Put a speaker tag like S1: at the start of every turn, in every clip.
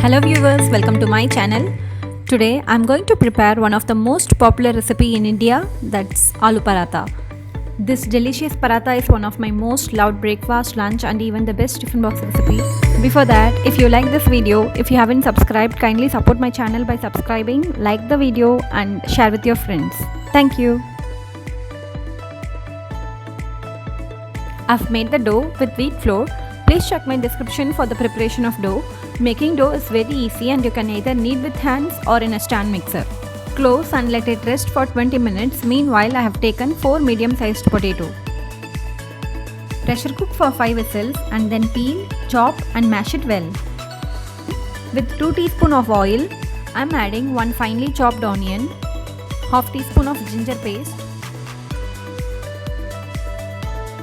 S1: Hello viewers, welcome to my channel. Today I'm going to prepare one of the most popular recipe in India, that's Aloo Paratha. This delicious paratha is one of my most loved breakfast, lunch and even the best tiffin box recipe. Before that, if you like this video, if you haven't subscribed, kindly support my channel by subscribing, like the video and share with your friends. Thank you. I've made the dough with wheat flour. Please check my description for the preparation of dough. Making dough is very easy and you can either knead with hands or in a stand mixer. Close and let it rest for 20 minutes. Meanwhile, I have taken 4 medium-sized potatoes. Pressure cook for 5 whistles and then peel, chop and mash it well. With 2 teaspoons of oil, I am adding 1 finely chopped onion, half teaspoon of ginger paste,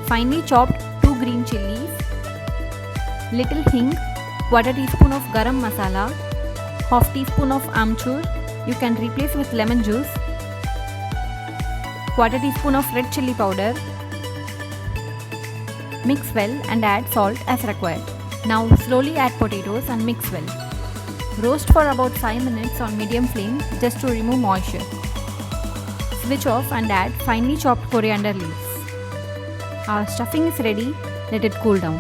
S1: finely chopped 2 green chillies, little hing, quarter teaspoon of garam masala, half teaspoon of amchur, you can replace with lemon juice, quarter teaspoon of red chilli powder. Mix well and add salt as required. Now slowly add potatoes and mix well. Roast for about 5 minutes on medium flame just to remove moisture. Switch off and add finely chopped coriander leaves. Our stuffing is ready, let it cool down.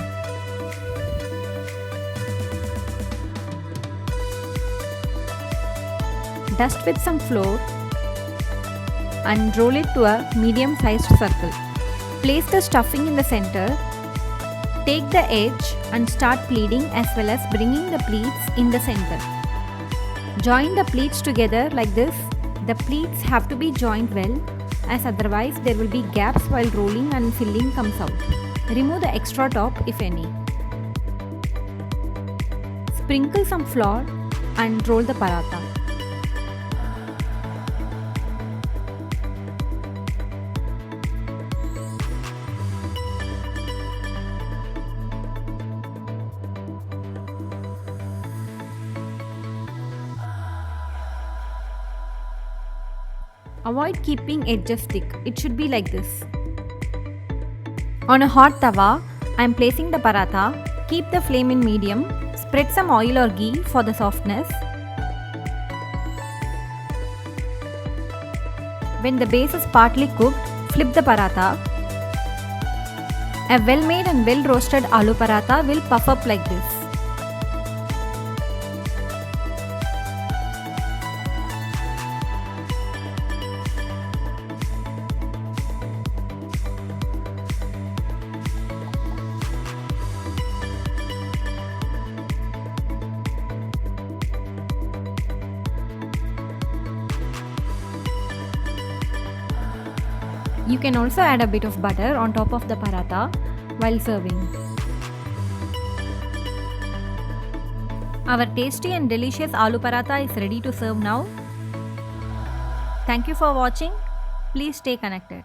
S1: Dust with some flour and roll it to a medium-sized circle. Place the stuffing in the center. Take the edge and start pleating as well as bringing the pleats in the center. Join the pleats together like this. The pleats have to be joined well, as otherwise there will be gaps while rolling and filling comes out. Remove the extra top if any. Sprinkle some flour and roll the paratha. Avoid keeping edges thick, it should be like this. On a hot tawa, I am placing the paratha. Keep the flame in medium. Spread some oil or ghee for the softness. When the base is partly cooked, flip the paratha. A well-made and well-roasted aloo paratha will puff up like this. You can also add a bit of butter on top of the paratha while serving. Our tasty and delicious aloo paratha is ready to serve now. Thank you for watching. Please stay connected.